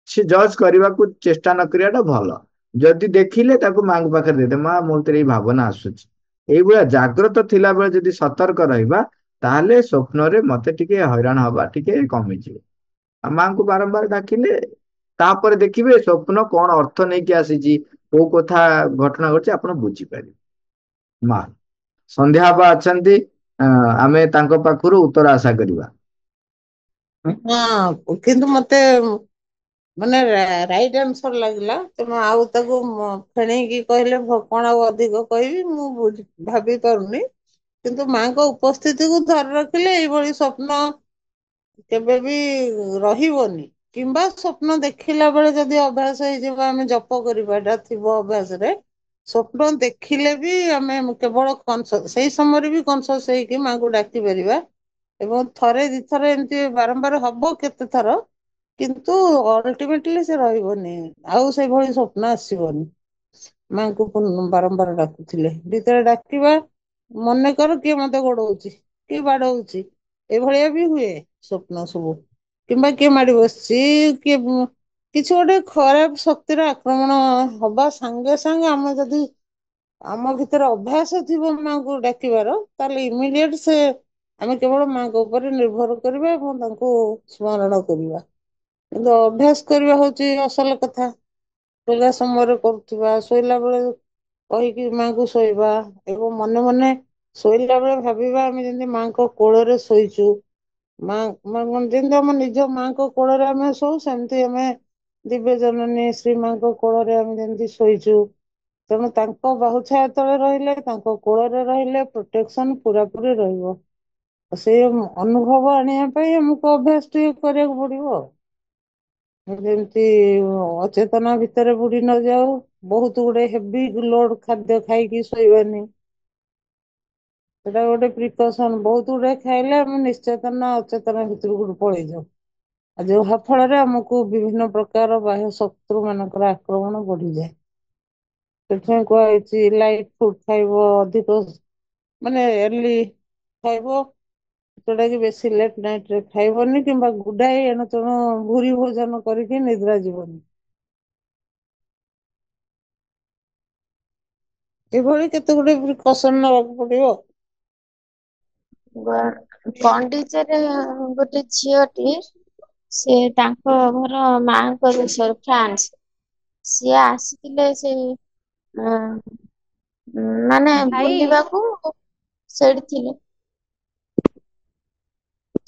ସେ ଜଜ କରିବାକୁ ଚେଷ୍ଟା ନ କରିବାଟା ଭଲ। ଯଦି ଦେଖିଲେ ତାକୁ ମାଙ୍କ ପାଖରେ ଦେଇଦେ ମା ମୋ ଭିତରେ ଏଇ ଭାବନା ଆସୁଛି। ଏଇଭଳିଆ ଜାଗ୍ରତ ଥିଲା ବେଳେ ଯଦି ସତର୍କ ରହିବା ତାହେଲେ ସ୍ୱପ୍ନରେ ମତେ ଟିକେ ହଇରାଣ ହବା ଟିକେ କମିଯିବ। ଆଉ ମାଙ୍କୁ ବାରମ୍ବାର ଡାକିଲେ ତାପରେ ଦେଖିବେ ସ୍ୱପ୍ନ କଣ ଅର୍ଥ ନେଇକି ଆସିଛି କୋଉ କଥା ଘଟଣା ଘଟଛି ଆପଣ ବୁଝିପାରିବେ। ମା ସନ୍ଧ୍ୟା ହେବା ଅଛନ୍ତି ଆମେ ତାଙ୍କ ପାଖରୁ ଉତ୍ତର ଆଶା କରିବା। ହଁ କିନ୍ତୁ ମତେ ମାନେ ରାଇଟ୍ ଆନ୍ସର ଲାଗିଲା ତେଣୁ ଆଉ ତାକୁ ଫେଣେଇକି କହିଲେ କଣ ଆଉ ଅଧିକ କହିବି ମୁଁ ଭାବି ପାରୁନି। କିନ୍ତୁ ମାଙ୍କ ଉପସ୍ଥିତିକୁ ଧରି ରଖିଲେ ଏଇଭଳି ସ୍ୱପ୍ନ କେବେ ବି ରହିବନି। କିମ୍ବା ସ୍ୱପ୍ନ ଦେଖିଲା ବେଳେ ଯଦି ଅଭ୍ୟାସ ହେଇଯିବ ଆମେ ଜପ କରିବାଟା ଥିବ ଅଭ୍ୟାସରେ ସ୍ୱପ୍ନ ଦେଖିଲେ ବି ଆମେ କେବଳ ସେଇ ସମୟରେ ବି କନସସ୍ ହେଇକି ମାଙ୍କୁ ଡାକି ପାରିବା ଏବଂ ଥରେ ଦିଥରେ ଏମିତି ବାରମ୍ବାର ହବ କେତେ ଥର କିନ୍ତୁ ଅଲଟିମେଟଲି ସେ ରହିବନି ଆଉ ସେଇଭଳି ସ୍ୱପ୍ନ ଆସିବନି। ମାଙ୍କୁ ବାରମ୍ବାର ଡାକୁଥିଲେ ଯେତେବେଳେ ଡାକିବା ମନେକର କିଏ ମତେ ଗୋଡଉଛି କିଏ ବାଡଉଛି ଏଇଭଳିଆ ବି ହୁଏ ସ୍ୱପ୍ନ ସବୁ କିମ୍ବା କିଏ ମାଡି ବସିଛି କିଏ କିଛି ଗୋଟେ ଖରାପ ଶକ୍ତିର ଆକ୍ରମଣ ହବା ସାଙ୍ଗେ ସାଙ୍ଗେ ଆମେ ଯଦି ଆମ ଭିତରେ ଅଭ୍ୟାସ ଥିବ ମାଙ୍କୁ ଡାକିବାର ତାହେଲେ ଇମିଡିଏଟ ସେ ଆମେ କେବଳ ମାଙ୍କ ଉପରେ ନିର୍ଭର କରିବା ଏବଂ ତାଙ୍କୁ ସ୍ମରଣ କରିବା। କିନ୍ତୁ ଅଭ୍ୟାସ କରିବା ହଉଛି ଅସଲ କଥା। ଶୋଇଲା ସମୟରେ କରୁଥିବା ଶୋଇଲା ବେଳେ କହିକି ମାଙ୍କୁ ଶୋଇବା ଏବଂ ମନେ ମନେ ଶୋଇଲା ବେଳେ ଭାବିବା ଆମେ ଯେମିତି ମାଙ୍କ କୋଳରେ ଶୋଇଛୁ। ଯେମିତି ଆମ ନିଜ ମାଙ୍କ କୋଳରେ ଆମେ ଶୋଉ ସେମିତି ଆମେ ଦିବ୍ୟ ଜନନୀ ଶ୍ରୀମାଙ୍କ କୋଳରେ ଆମେ ଯେମିତି ଶୋଇଛୁ। ତେଣୁ ତାଙ୍କ ବାହୁ ଛାୟା ତଳେ ରହିଲେ ତାଙ୍କ କୋଳରେ ରହିଲେ ପ୍ରୋଟେକସନ ପୁରାପୁରି ରହିବ। ସେଇ ଅନୁଭବ ଆଣିବା ପାଇଁ ଆମକୁ ଅଭ୍ୟାସ ଟିକେ କରିବାକୁ ପଡିବ ଆଉ। ଯେମିତି ଅଚେତନା ଭିତରେ ବୁଡି ନଯାଉ। ବହୁତ ଗୁଡେ ହେଭି ଲୋଡ ଖାଦ୍ୟ ଖାଇକି ଶୋଇବାନି। ସେଟା ଗୋଟେ ପ୍ରିକସନ ବହୁତ ଗୁଡେ ଖାଇଲେ ଆମେ ନିଶ୍ଚେତନା ଅଚେତନା ଭିତରକୁ ପଳେଇ ଯାଉ। ଆଉ ଯାହା ଫଳରେ ଆମକୁ ବିଭିନ୍ନ ପ୍ରକାର ବାହ୍ୟ ଶତ୍ରୁ ମାନଙ୍କର ଆକ୍ରମଣ ବଢିଯାଏ। ସେଥିପାଇଁ କୁହାଯାଇଛି ଲାଇଟ୍ ଫୁଡ୍ ଖାଇବ, ଅଧିକ ମାନେ ଏର୍ଲି ଖାଇବ, ଯୋଉଟା କି ବେଶୀ ଲେଟ୍ ନାଇଟ୍ ରେ ଖାଇବନି, କିମ୍ବା ଗୁଡାଏ ଏଣୁ ତେଣୁ ଭୁରି ଭୋଜନ କରିକି ନିଦ୍ରା ଯିବନି। ଏଭଳି କେତେ ଗୁଟେ ପ୍ରିକସନ ନେବାକୁ ପଡିବ। ପଣ୍ଡିଚେରୀରେ ଗୋଟେ ଝିଅଟି, ସେ ତାଙ୍କ ଘର ମାଙ୍କ ଦେଶର ଫ୍ରାନ୍ସ। ସିଏ ଆସିଥିଲେ ସେ ମାନେ ଭାଇ ବୁଲିବାକୁ ସେଇଠି ଥିଲେ।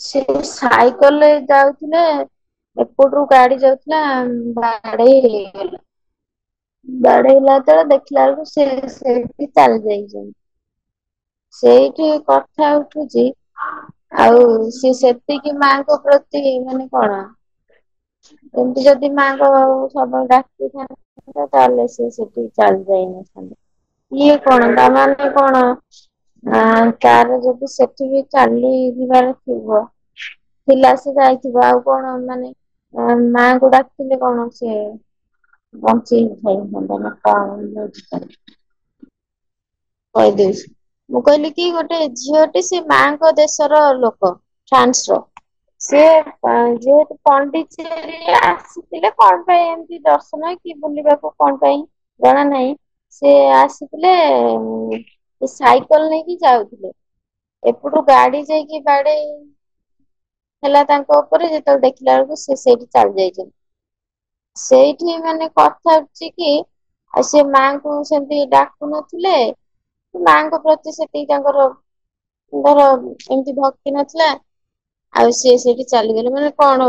ସେ ସାଇକେଲରେ ଯାଉଥିଲେ, ଏପଟରୁ ଗାଡି ଯାଉଥିଲା, ବାଡେଇ ହେଇଗଲା। ବାଡେଇଲା ଯେତେବେଳେ ଦେଖିଲା ବେଳକୁ ସେ ସେଇଠି ଚାଲି ଯାଇଛନ୍ତି। ସେଇଠି କଥା ଉଠୁଛି, ଆଉ ସେ ସେତିକି ମାଙ୍କ ପ୍ରତି ମାନେ କଣ, ଏମିତି ଯଦି ମାଙ୍କ ସବୁବେଳେ ଡାକିଥାନ୍ତେ ତାହେଲେ ସେ ସେଠିକି ଚାଲି ଯାଇନଥାନ୍ତେ। ଇଏ କଣ ତାମାନେ କଣ, ତାର ଯଦି ସେଠିକି ଚାଲି ଯିବାର ଥିଲା, ସେ ଯାଇଥିବ। ଆଉ କଣ ମାନେ ମାଙ୍କୁ ଡାକିଥିଲେ କଣ ସେ ବଞ୍ଚେଇ ଥାଇଥାନ୍ତା ନା କଣ? କହିଦଉଛି। ମୁଁ କହିଲି କି ଗୋଟେ ଝିଅଟି, ସେ ମାଙ୍କ ଦେଶର ଲୋକ, ଫ୍ରାନ୍ସର। ସିଏ ଯେହେତୁ ପଣ୍ଡିଚେରୀ ଆସିଥିଲେ, କଣ ପାଇଁ ଏମିତି ଦର୍ଶନ କି ବୁଲିବାକୁ କଣ ପାଇଁ ଜଣା ନାହିଁ, ସେ ଆସିଥିଲେ ସାଇକେଲ ନେଇକି ଯାଉଥିଲେ, ଏପଟୁ ଗାଡି ଯାଇକି ବାଡେଇ ହେଲା ତାଙ୍କ ଉପରେ, ଯେତେବେଳେ ଦେଖିଲା ବେଳକୁ ସେ ସେଇଠି ଚାଲି ଯାଇଛନ୍ତି। ସେଇଠି ମାନେ କଥା ଉଠିଛି କି, ଆଉ ସେ ମାଙ୍କୁ ସେମିତି ଡାକୁ ନଥିଲେ, ମାଙ୍କ ପ୍ରତି ସେତିକି ତାଙ୍କର ଧର ଏମିତି ଭକ୍ତି ନଥିଲା, ଆଉ ସିଏ ସେଇଠି ଚାଲିଗଲେ। ମାନେ କଣ,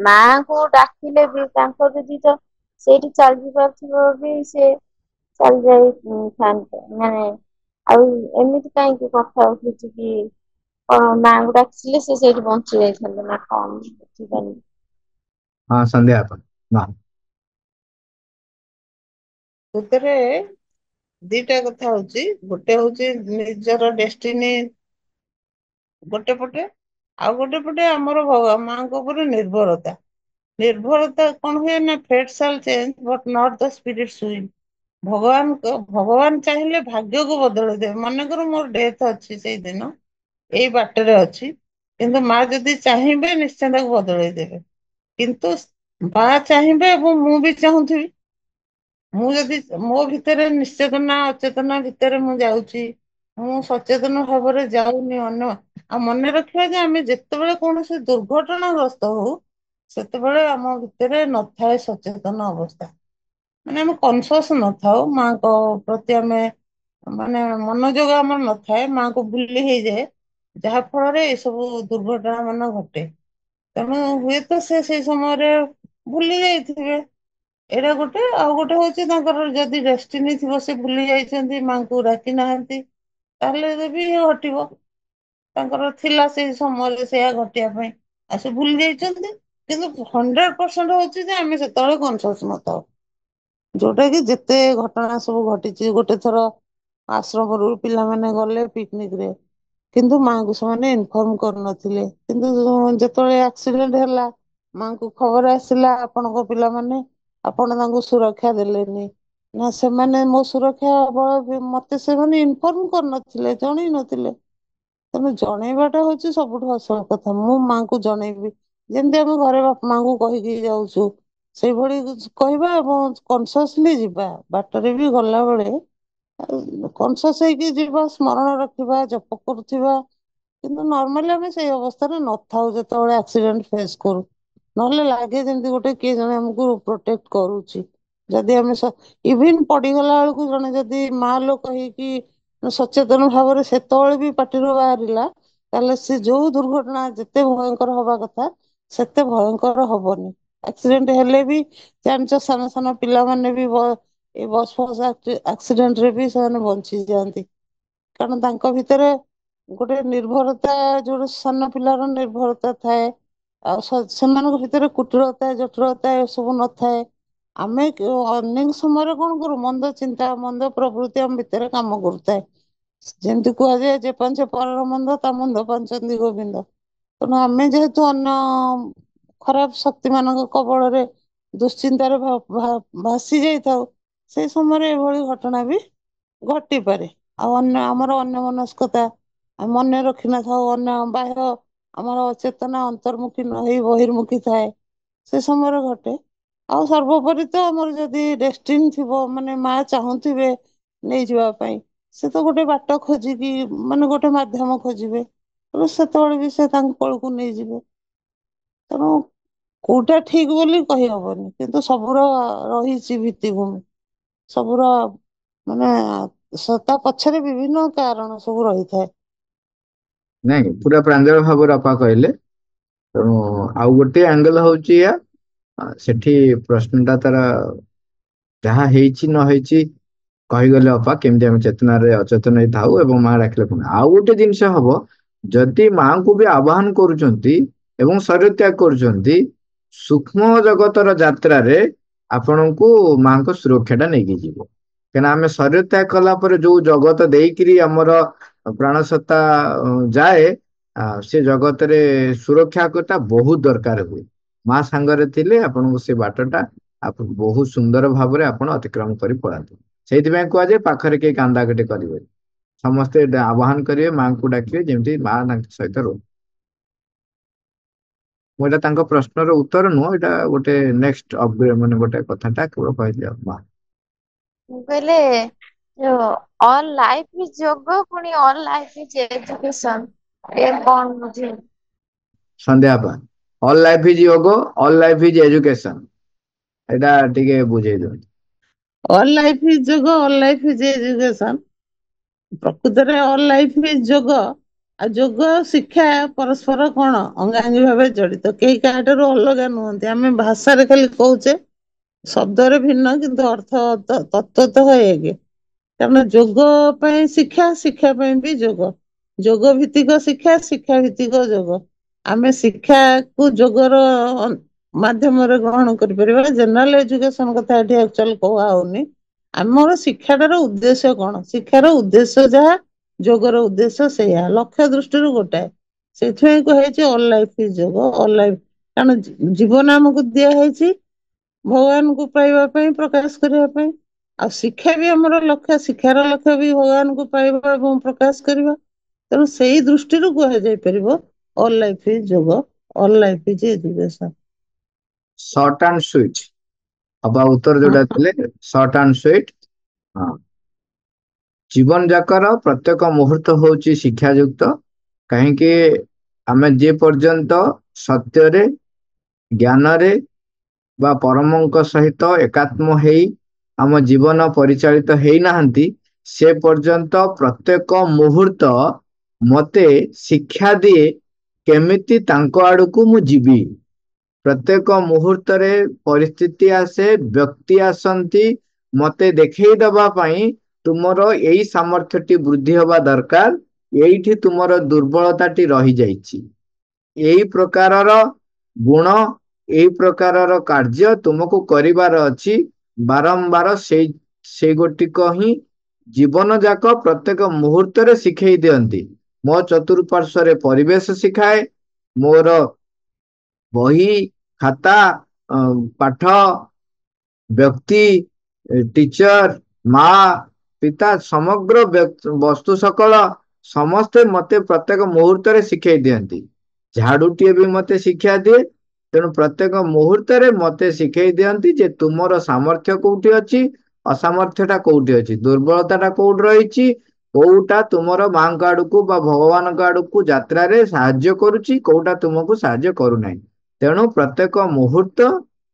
ମାଙ୍କୁ ଡାକିଲେ ବି ତାଙ୍କ ଯଦି ତ ସେଇଠି ଚାଲି ପାରୁଥିବ ବି, ସେ ଚାଲି ଯାଇଥାନ୍ତେ ମାନେ, ଆଉ ଏମିତି କାହିଁକି କଥା ଉଠୁଛି କି, କଣ ମାଙ୍କୁ ଡାକିଥିଲେ ସେ ସେଇଠି ବଞ୍ଚି ଯାଇଥାନ୍ତେ ନା କଣ, ବୁଝିପାରୁନି। ହଁ ସନ୍ଧ୍ୟା ଆପଣ। ହଁ। ସେଥିରେ ଦିଟା କଥା ହଉଛି, ଗୋଟେ ହଉଛି ନିଜର ଡେଷ୍ଟିନି ଗୋଟେ ପଟେ, ଆଉ ଗୋଟେ ପଟେ ଆମର ମାଙ୍କ ଉପରେ ନିର୍ଭରତା। ନିର୍ଭରତା କଣ ହୁଏ ନା, fate shall change but not the spirit swing. ଭଗବାନ ଚାହିଁଲେ ଭାଗ୍ୟକୁ ବଦଳେଇ ଦେବେ। ମନେକର ମୋର ଡେଥ୍ ଅଛି ସେଇଦିନ, ଏଇ ବାଟରେ ଅଛି, କିନ୍ତୁ ମା ଯଦି ଚାହିଁବେ ନିଶ୍ଚୟ ତାକୁ ବଦଳେଇ ଦେବେ। କିନ୍ତୁ ମା ଚାହିଁବେ ଏବଂ ମୁଁ ବି ଚାହୁଁଥିବି। ମୁଁ ଯଦି ମୋ ଭିତରେ ନିଶ୍ଚେତନା ଅଚେତନା ଭିତରେ ମୁଁ ଯାଉଛି, ମୁଁ ସଚେତନ ଭାବରେ ଯାଉନି ଆଉ ମନେ ରଖିବା ଯେ, ଆମେ ଯେତେବେଳେ କୌଣସି ଦୁର୍ଘଟଣା ଗ୍ରସ୍ତ ହଉ, ସେତେବେଳେ ଆମ ଭିତରେ ନଥାଏ ସଚେତନ ଅବସ୍ଥା। ମାନେ ଆମେ କନସିଅସ୍ ନଥାଉ, ମାଙ୍କ ପ୍ରତି ଆମେ ମାନେ ମନୋଯୋଗ ଆମର ନଥାଏ, ମାଙ୍କୁ ଭୁଲି ହେଇଯାଏ, ଯାହା ଫଳରେ ଏ ସବୁ ଦୁର୍ଘଟଣା ମାନ ଘଟେ। ତେଣୁ ହୁଏତ ସେ ସେଇ ସମୟରେ ଭୁଲି ଯାଇଥିବେ। ଏଇଟା ଗୋଟେ, ଆଉ ଗୋଟେ ହଉଛି ତାଙ୍କର ଯଦି ଡେଷ୍ଟିନି ଥିବ, ସେ ଭୁଲି ଯାଇଛନ୍ତି, ମାଙ୍କୁ ଡାକି ନାହାନ୍ତି, ତାହେଲେ ବି ଘଟିବ। ତାଙ୍କର ଥିଲା ସେଇ ସମୟରେ ସେଇଆ ଘଟିବା ପାଇଁ, ଆଉ ସେ ଭୁଲି ଯାଇଛନ୍ତି। କିନ୍ତୁ 100% ହଉଛି ଯେ ଆମେ ସେତେବେଳେ କନସିଅସ୍ ନଥାଉ। ଯୋଉଟା କି ଯେତେ ଘଟଣା ସବୁ ଘଟିଛି, ଗୋଟେ ଥର ଆଶ୍ରମରୁ ପିଲାମାନେ ଗଲେ ପିକନିକ ରେ, କିନ୍ତୁ ମାଙ୍କୁ ସେମାନେ ଇନଫର୍ମ କରିନଥିଲେ, କିନ୍ତୁ ଯେତେବେଳେ ଆକ୍ସିଡେଣ୍ଟ ହେଲା, ମାଙ୍କୁ ଖବର ଆସିଲା ଆପଣଙ୍କ ପିଲାମାନେ, ଆପଣ ତାଙ୍କୁ ସୁରକ୍ଷା ଦେଲେନି। ନା ସେମାନେ ମୋ ସୁରକ୍ଷା ମତେ ସେମାନେ ଇନଫର୍ମ କରିନଥିଲେ, ଜଣେଇ ନଥିଲେ। ତମେ ଜଣେଇବାଟା ହଉଛି ସବୁଠୁ ଆସଳ କଥା। ମୁଁ ମାଙ୍କୁ ଜଣେଇବି, ଯେମିତି ଆମେ ଘରେ ବାପା ମାଙ୍କୁ କହିକି ଯାଉଛୁ, ସେଇଭଳି କହିବା ଏବଂ କନସିଅସଲି ଯିବା। ବାଟରେ ବି ଗଲାବେଳେ କନସିଅସ୍ ହେଇକି ଯିବା, ସ୍ମରଣ ରଖିବା, ଜପ କରୁଥିବା। କିନ୍ତୁ ନର୍ମାଲି ଆମେ ସେଇ ଅବସ୍ଥାରେ ନଥାଉ ଯେତେବେଳେ ଆକ୍ସିଡେଣ୍ଟ ଫେସ୍ କରୁ। ନହେଲେ ଲାଗେ ଯେମିତି ଗୋଟେ କିଏ ଜଣେ ଆମକୁ ପ୍ରୋଟେକ୍ଟ କରୁଛି। ଯଦି ଆମେ ଇଭିନ ପଡିଗଲା ବେଳକୁ ଜଣେ ଯଦି ମା ଲୋକ ହେଇକି ସଚେତନ ଭାବରେ ସେତେବେଳେ ବି ପାଟିରୁ ବାହାରିଲା, ତାହେଲେ ସେ ଯୋଉ ଦୁର୍ଘଟଣା ଯେତେ ଭୟଙ୍କର ହବା କଥା ସେତେ ଭୟଙ୍କର ହବନି। ଆକ୍ସିଡେଣ୍ଟ ହେଲେ ବି ଜାଣିଛ, ସାନ ସାନ ପିଲାମାନେ ବି ଏଇ ବସ୍ ଫସ୍ ଆକ୍ସିଡେଣ୍ଟ ରେ ବି ସେମାନେ ବଞ୍ଚିଯାଆନ୍ତି। କାରଣ ତାଙ୍କ ଭିତରେ ଗୋଟେ ନିର୍ଭରତା, ଯୋଉଟା ସାନ ପିଲାର ନିର୍ଭରତା ଥାଏ। ଆଉ ସେମାନଙ୍କ ଭିତରେ କୁଟିଳତା ଜଟିଳତା ଏ ସବୁ ନଥାଏ। ଆମେ ଅନେକ ସମୟରେ କଣ କରୁ, ମନ୍ଦ ଚିନ୍ତା ମନ୍ଦ ପ୍ରଭୃତି ଆମ ଭିତରେ କାମ କରୁଥାଏ। ଯେମିତି କୁହାଯାଏ, ଯେ ପାଞ୍ଚ ପରର ମନ୍ଦ ତା ମନ୍ଦ ପାଞ୍ଚନ୍ତି ଗୋବିନ୍ଦ। ତେଣୁ ଆମେ ଯେହେତୁ ଅନ୍ୟ ଖରାପ ଶକ୍ତି ମାନଙ୍କ କବଳରେ ଦୁଶ୍ଚିନ୍ତାରେ ଭାସି ଯାଇଥାଉ, ସେଇ ସମୟରେ ଏଭଳି ଘଟଣା ବି ଘଟିପାରେ। ଆଉ ଆମର ଅନ୍ୟମନସ୍କତା, ଆମେ ମନେ ରଖିନଥାଉ, ଅନ୍ୟ ବାହ୍ୟ ଆମର ଚେତନା ଅନ୍ତର୍ମୁଖୀ ନ ହେଇ ବହିର୍ମୁଖୀ ଥାଏ, ସେ ସମୟରେ ଘଟେ। ଆଉ ସର୍ବୋପରି ତ ଆମର ଯଦି ଡେଷ୍ଟିନ ଥିବ, ମାନେ ମା ଚାହୁଁଥିବେ ନେଇଯିବା ପାଇଁ, ସେ ତ ଗୋଟେ ବାଟ ଖୋଜିକି, ମାନେ ଗୋଟେ ମାଧ୍ୟମ ଖୋଜିବେ, ତେଣୁ ସେତେବେଳେ ବି ସେ ତାଙ୍କ କୋଳକୁ ନେଇଯିବେ। ତେଣୁ କୋଉଟା ଠିକ ବୋଲି କହିହବନି, କିନ୍ତୁ ସବୁର ରହିଛି ଭିତ୍ତିଭୂମି, ସବୁର ମାନେ ତା ପଛରେ ବିଭିନ୍ନ କାରଣ ସବୁ ରହିଥାଏ। ନାଇଁ, ପୁରା ପ୍ରାଞ୍ଜଳ ଭାବରେ ଅପା କହିଲେ। ତେଣୁ ଆଉ ଗୋଟେ ଆଙ୍ଗେଲ ହଉଛି ଏୟା, ସେଠି ପ୍ରଶ୍ନଟା ତାର ଯାହା ହେଇଛି ନ ହେଇଛି କହିଗଲେ ଅପା, କେମିତି ଆମେ ଚେତନାରେ ଅଚେତନ ହେଇ ଥାଉ ଏବଂ ମା ଡାକିଲେ ପୁଣି। ଆଉ ଗୋଟେ ଜିନିଷ ହବ, ଯଦି ମାଙ୍କୁ ବି ଆହ୍ୱାନ କରୁଛନ୍ତି ଏବଂ ଶରୀର ତ୍ୟାଗ କରୁଛନ୍ତି, ସୂକ୍ଷ୍ମ ଜଗତର ଯାତ୍ରାରେ ଆପଣଙ୍କୁ ମାଙ୍କ ସୁରକ୍ଷା ଟା ନେଇକି ଯିବ। କାହିଁକିନା ଆମେ ଶରୀର ତ୍ୟାଗ କଲା ପରେ ଯୋଉ ଜଗତ ଦେଇକିରି ଆମର ପ୍ରାଣସତ୍ତା ଯାଏ, ସେ ଜଗତରେ ସୁରକ୍ଷା ଟା ବହୁତ ଦରକାର ହୁଏ। ମା ସାଙ୍ଗରେ ଥିଲେ ଆପଣଙ୍କୁ ସେ ବାଟଟା ବହୁତ ସୁନ୍ଦର ଭାବରେ ଆପଣ ଅତିକ୍ରମ କରି ପଳାନ୍ତି। ସେଇଥିପାଇଁ କୁହାଯାଏ ପାଖରେ କେହି କାନ୍ଦାକଟି କରିବେ, ସମସ୍ତେ ଆହ୍ୱାନ କରିବେ, ମାଙ୍କୁ ଡାକିବେ, ଯେମିତି ମା ତାଙ୍କ ସହିତ ରହୁ। ମୁଁ ଏଇଟା ତାଙ୍କ ପ୍ରଶ୍ନର ଉତ୍ତର ନୁହଁ, ଏଇଟା ଗୋଟେ ନେକ୍ସଟ ମାନେ ଗୋଟେ କଥାଟା କେବଳ କହିଲି ଆଉ। ମା ମୁଁ କହିଲେ ଯୋଉ ଅଲ୍ ଲାଇଫ୍ ଇଜ ଯୋଗ, ପୁଣି ଅଲ୍ ଲାଇଫ୍ ଇଜ ଏଜୁକେସନ, ଏ କଣ ବୁଝେଇବି? ସନ୍ଧ୍ୟା ପା all life is yoga, all life is education, ଏଇଟା ଟିକେ ବୁଝେଇ ଦିଅନ୍ତୁ। All life is yoga, all life is education. ପ୍ରକୃତରେ ଅଲ୍ ଲାଇଫ୍ ଇଜ ଯୋଗ, ଆଉ ଯୋଗ ଆଉ ଶିକ୍ଷା ପରସ୍ପର କଣ ଅଙ୍ଗାଙ୍ଗୀ ଭାବେ ଜଡିତ, କେହି କାହାଠାରୁ ଅଲଗା ନୁହନ୍ତି। ଆମେ ଭାଷାରେ ଖାଲି କହୁଛେ, ଶବ୍ଦରେ ଭିନ୍ନ, କିନ୍ତୁ ଅର୍ଥ ତତ୍ତ୍ୱତଃ ଏକ। କାରଣ ଯୋଗ ପାଇଁ ଶିକ୍ଷା, ଶିକ୍ଷା ପାଇଁ ବି ଯୋଗ, ଯୋଗ ଭିତ୍ତିକ ଶିକ୍ଷା, ଶିକ୍ଷା ଭିତ୍ତିକ ଯୋଗ। ଆମେ ଶିକ୍ଷାକୁ ଯୋଗର ମାଧ୍ୟମରେ ଗ୍ରହଣ କରିପାରିବା। ଜେନେରାଲ ଏଜୁକେସନ କଥା ଏଠି ଆକ୍ଚୁଆଲି କୁହା ହଉନି। ଆମର ଶିକ୍ଷାଟାର ଉଦ୍ଦେଶ୍ୟ କଣ? ଶିକ୍ଷାର ଉଦ୍ଦେଶ୍ୟ ଯାହା, ଯୋଗର ଉଦ୍ଦେଶ୍ୟ ସେଇଆ, ଲକ୍ଷ୍ୟ ଦୃଷ୍ଟିରୁ ଗୋଟାଏ। ସେଇଥିପାଇଁ କୁହାଯାଇଛି all life is yoga, all life. କାରଣ ଜୀବନ ଆମକୁ ଦିଆ ହେଇଛି ଭଗବାନଙ୍କୁ ପାଇବା ପାଇଁ, ପ୍ରକାଶ କରିବା ପାଇଁ। ଆଉ ଶିକ୍ଷା ବି ଆମର ଲକ୍ଷ୍ୟ, ଶିକ୍ଷାର ଲକ୍ଷ୍ୟ ବି ଭଗବାନଙ୍କୁ ପାଇବା ଏବଂ ପ୍ରକାଶ କରିବା। ତେଣୁ ସେଇ ଦୃଷ୍ଟିରୁ କୁହାଯାଇ ପାରିବ all life is yoga, all life is education. Short and sweet ଅବା ଉତ୍ତର ଯୋଉଟା ଥିଲେ, ସର୍ଟ ଆଣ୍ଡ ସୁଇଟ। ହଁ, ଜୀବନ ଯାକର ପ୍ରତ୍ୟେକ ମୁହୂର୍ତ୍ତ ହଉଛି ଶିକ୍ଷା ଯୁକ୍ତ। କାହିଁକି ଆମେ ଯେ ପର୍ଯ୍ୟନ୍ତ ସତ୍ୟରେ, ଜ୍ଞାନରେ ବା ପରମଙ୍କ ସହିତ ଏକାତ୍ମ ହେଇ ଆମ ଜୀବନ ପରିଚାଳିତ ହେଇନାହାନ୍ତି, ସେ ପର୍ଯ୍ୟନ୍ତ ପ୍ରତ୍ୟେକ ମୁହୂର୍ତ୍ତ ମତେ ଶିକ୍ଷା ଦିଏ କେମିତି ତାଙ୍କ ଆଡକୁ ମୁଁ ଯିବି। ପ୍ରତ୍ୟେକ ମୁହୂର୍ତ୍ତରେ ପରିସ୍ଥିତି ଆସେ, ବ୍ୟକ୍ତି ଆସନ୍ତି ମତେ ଦେଖେଇ ଦବା ପାଇଁ, ତୁମର ଏଇ ସାମର୍ଥ୍ୟଟି ବୃଦ୍ଧି ହବା ଦରକାର, ଏଇଠି ତୁମର ଦୁର୍ବଳତାଟି ରହିଯାଇଛି, ଏଇ ପ୍ରକାରର ଗୁଣ, ଏଇ ପ୍ରକାରର କାର୍ଯ୍ୟ ତୁମକୁ କରିବାର ଅଛି। ବାରମ୍ବାର ସେଇ ଗୋଟିକ ହିଁ ଜୀବନ ଯାକ ପ୍ରତ୍ୟେକ ମୁହୂର୍ତ୍ତରେ ଶିଖେଇ ଦିଅନ୍ତି। ମୋ ଚତୁଃପାର୍ଶ୍ଵରେ ପରିବେଶ ଶିଖାଏ, ମୋର ବହି, ଖାତା, ପାଠ, ବ୍ୟକ୍ତି, ଟିଚର, ମା, ପିତା, ସମଗ୍ର ବସ୍ତୁ ସକଳ ସମସ୍ତେ ମତେ ପ୍ରତ୍ୟେକ ମୁହୂର୍ତ୍ତରେ ଶିଖେଇ ଦିଅନ୍ତି। ଝାଡୁଟିଏ ବି ମତେ ଶିକ୍ଷା ଦିଏ। ତେଣୁ ପ୍ରତ୍ୟେକ ମୁହୂର୍ତ୍ତରେ ମତେ ଶିଖେଇ ଦିଅନ୍ତି ଯେ ତୁମର ସାମର୍ଥ୍ୟ କୋଉଠି ଅଛି, ଅସାମର୍ଥ୍ୟ ଟା କୋଉଠି ଅଛି, ଦୁର୍ବଳତା ଟା କୋଉଠି ରହିଛି, କୋଉଟା ତୁମର ମାଙ୍କ ଆଡକୁ ବା ଭଗବାନଙ୍କ ଆଡକୁ ଯାତ୍ରାରେ ସାହାଯ୍ୟ କରୁଛି, କୋଉଟା ତୁମକୁ ସାହାଯ୍ୟ କରୁନାହିଁ। ତେଣୁ ପ୍ରତ୍ୟେକ ମୁହୂର୍ତ୍ତ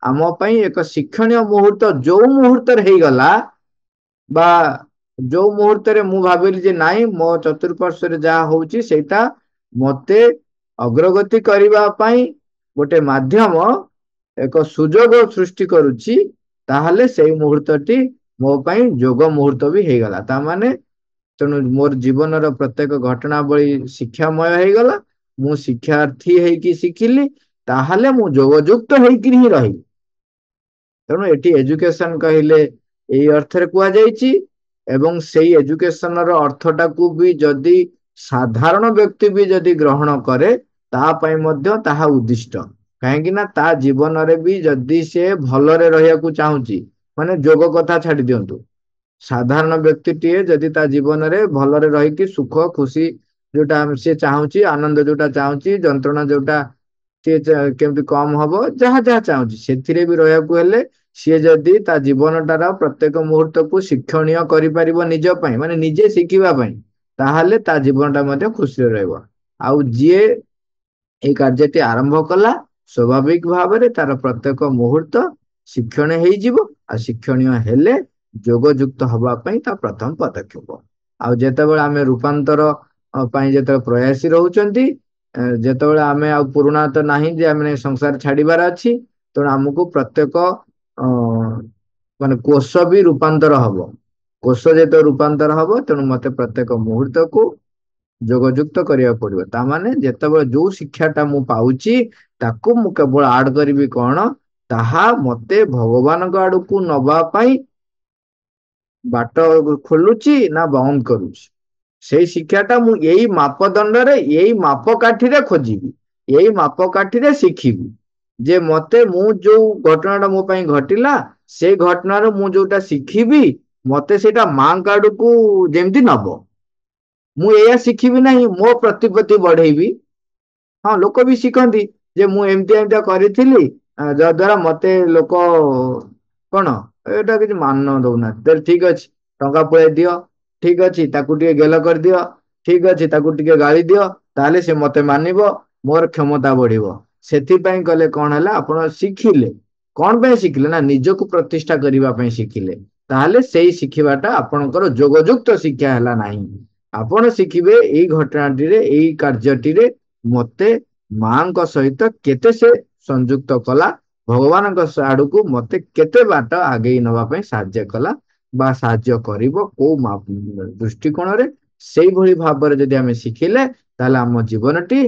ଆମ ପାଇଁ ଏକ ଶିକ୍ଷଣୀୟ ମୁହୂର୍ତ୍ତ। ଯୋଉ ମୁହୂର୍ତ୍ତରେ ହେଇଗଲା, ବା ଯୋଉ ମୁହୂର୍ତ୍ତରେ ମୁଁ ଭାବିଲି ଯେ ନାଇଁ ମୋ ଚତୁଃପାର୍ଶ୍ଵରେ ଯାହା ହଉଛି ସେଇଟା ମତେ ଅଗ୍ରଗତି କରିବା ପାଇଁ ଗୋଟେ ମାଧ୍ୟମ, ଏକ ସୁଯୋଗ ସୃଷ୍ଟି କରୁଛି, ତାହେଲେ ସେଇ ମୁହୂର୍ତ୍ତଟି ମୋ ପାଇଁ ଯୋଗ ମୁହୂର୍ତ୍ତ ବି ହେଇଗଲା। ତାମାନେ ତେଣୁ ମୋର ଜୀବନର ପ୍ରତ୍ୟେକ ଘଟଣାବଳୀ ଶିକ୍ଷାମୟ ହେଇଗଲା। ମୁଁ ଶିକ୍ଷାର୍ଥୀ ହେଇକି ଶିଖିଲି, ତାହେଲେ ମୁଁ ଯୋଗଯୁକ୍ତ ହେଇକିରି ହିଁ ରହିଲି। ତେଣୁ ଏଠି ଏଜୁକେସନ କହିଲେ ଏଇ ଅର୍ଥରେ କୁହାଯାଇଛି। ଏବଂ ସେଇ ଏଜୁକେସନ ର ଅର୍ଥଟାକୁ ବି ଯଦି ସାଧାରଣ ବ୍ୟକ୍ତି ବି ଯଦି ଗ୍ରହଣ କରେ, ତା ପାଇଁ ମଧ୍ୟ ତାହା ଉଦ୍ଦିଷ୍ଟ। କାହିଁକି ନା ତା ଜୀବନରେ ବି ଯଦି ସେ ଭଲରେ ରହିବାକୁ ଚାହୁଁଛି, ମାନେ ଯୋଗ କଥା ଛାଡି ଦିଅନ୍ତୁ। ସାଧାରଣ ବ୍ୟକ୍ତିଟିଏ ଯଦି ତା ଜୀବନରେ ଭଲରେ ରହିକି ସୁଖ ଖୁସି ଯୋଉଟା ସିଏ ଚାହୁଁଛି, ଆନନ୍ଦ ଯୋଉଟା ଚାହୁଁଛି, ଯନ୍ତ୍ରଣା ଯୋଉଟା ସିଏ କେମିତି କମ ହବ, ଯାହା ଯାହା ଚାହୁଁଛି ସେଥିରେ ବି ରହିବାକୁ ହେଲେ ସିଏ ଯଦି ତା ଜୀବନଟାର ପ୍ରତ୍ୟେକ ମୁହୂର୍ତ୍ତକୁ ଶିକ୍ଷଣୀୟ କରିପାରିବ ନିଜ ପାଇଁ, ମାନେ ନିଜେ ଶିଖିବା ପାଇଁ, ତାହେଲେ ତା ଜୀବନଟା ମଧ୍ୟ ଖୁସିରେ ରହିବ। ଆଉ ଯିଏ ଏଇ କାର୍ଯ୍ୟଟି ଆରମ୍ଭ କଲା, ସ୍ୱାଭାବିକ ଭାବରେ ତାର ପ୍ରତ୍ୟେକ ମୁହୂର୍ତ୍ତ ଶିକ୍ଷଣୀୟ ହେଇଯିବ। ଆଉ ଶିକ୍ଷଣୀୟ ହେଲେ ଯୋଗ ଯୁକ୍ତ ହବା ପାଇଁ ତା ପ୍ରଥମ ପଦକ୍ଷେପ। ଆଉ ଯେତେବେଳେ ଆମେ ରୂପାନ୍ତର ପାଇଁ ଯେତେବେଳେ ପ୍ରୟାସୀ ରହୁଛନ୍ତି, ଯେତେବେଳେ ଆମେ ଆଉ ପୁରୁଣା ତ ନାହିଁ ଯେ ଆମେ ସଂସାର ଛାଡିବାର ଅଛି, ତେଣୁ ଆମକୁ ପ୍ରତ୍ୟେକ ଅ ମାନେ କୋଷ ବି ରୂପାନ୍ତର ହବ। କୋଷ ଯେତେବେଳେ ରୂପାନ୍ତର ହବ, ତେଣୁ ମତେ ପ୍ରତ୍ୟେକ ମୁହୂର୍ତ୍ତକୁ ଯୋଗଯୁକ୍ତ କରିବାକୁ ପଡିବ। ତାମାନେ ଯେତେବେଳେ ଯୋଉ ଶିକ୍ଷାଟା ମୁଁ ପାଉଛି ତାକୁ ମୁଁ କେବଳ ଆଡ କରିବି କଣ, ତାହା ମତେ ଭଗବାନଙ୍କ ଆଡକୁ ନବା ପାଇଁ ବାଟ ଖୋଲୁଛି ନା ବନ୍ଦ କରୁଛି। ସେଇ ଶିକ୍ଷାଟା ମୁଁ ଏଇ ମାପଦଣ୍ଡରେ, ଏଇ ମାପକାଠିରେ ଖୋଜିବି, ଏଇ ମାପକାଠିରେ ଶିଖିବି। ଯେ ମତେ ମୁଁ ଯୋଉ ଘଟଣାଟା ମୋ ପାଇଁ ଘଟିଲା, ସେଇ ଘଟଣାରୁ ମୁଁ ଯୋଉଟା ଶିଖିବି, ମତେ ସେଇଟା ମାଙ୍କ ଆଡକୁ ଯେମିତି ନବ। ମୁଁ ଏଇଆ ଶିଖିବି ନାହିଁ ମୋ ପ୍ରତିପତ୍ତି ବଢେଇବି। ହଁ, ଲୋକ ବି ଶିଖନ୍ତି ଯେ ମୁଁ ଏମିତିଆ ଏମିତିଆ କରିଥିଲି, ଯାଦ୍ୱାରା ମତେ ଲୋକ କଣ ଏଇଟା କିଛି ମାନ ଦଉନାହାନ୍ତି। ତାହେଲେ ଠିକ ଅଛି, ଟଙ୍କା ପୁଳାଇ ଦିଅ, ଠିକ ଅଛି ତାକୁ ଟିକେ ଗେଲ କରିଦିଅ, ଠିକ ଅଛି ତାକୁ ଟିକେ ଗାଳି ଦିଅ, ତାହେଲେ ସେ ମତେ ମାନିବ, ମୋର କ୍ଷମତା ବଢିବ। ସେଥିପାଇଁ କଲେ କଣ ହେଲା, ଆପଣ ଶିଖିଲେ କଣ ପାଇଁ ଶିଖିଲେ ନା ନିଜକୁ ପ୍ରତିଷ୍ଠା କରିବା ପାଇଁ ଶିଖିଲେ। ତାହେଲେ ସେଇ ଶିଖିବାଟା ଆପଣଙ୍କର ଯୋଗଯୁକ୍ତ ଶିକ୍ଷା ହେଲା ନାହିଁ। ଆପଣ ଶିଖିବେ ଏଇ ଘଟଣାଟିରେ, ଏଇ କାର୍ଯ୍ୟଟିରେ ମତେ ମାଙ୍କ ସହିତ କେତେ ସେ ସଂଯୁକ୍ତ କଲା, ଭଗବାନଙ୍କ ଆଡକୁ ମତେ କେତେ ବାଟ ଆଗେଇ ନବା ପାଇଁ ସାହାଯ୍ୟ କଲା ବା ସାହାଯ୍ୟ କରିବ, କୋଉ ଦୃଷ୍ଟିକୋଣରେ। ସେଇଭଳି ଭାବରେ ଯଦି ଆମେ ଶିଖିଲେ, ତାହେଲେ ଆମ ଜୀବନଟି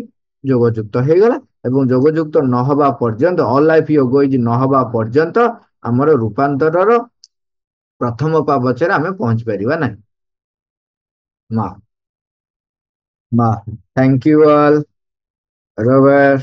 ଯୋଗଯୁକ୍ତ ହେଇଗଲା। ଏବଂ ଯୋଗଯୁକ୍ତ ନହବା ପର୍ଯ୍ୟନ୍ତ, ଅଲ୍ ଲାଇଫ୍ ୟୋଗ ଇଜ୍ ନହବା ପର୍ଯ୍ୟନ୍ତ ଆମର ରୂପାନ୍ତରର ପ୍ରଥମ ପାବଚରେ ଆମେ ପହଞ୍ଚି ପାରିବା ନାହିଁ। ମା ମା, ଥ୍ୟାଙ୍କ ୟୁ ଅଲ୍, ରବର।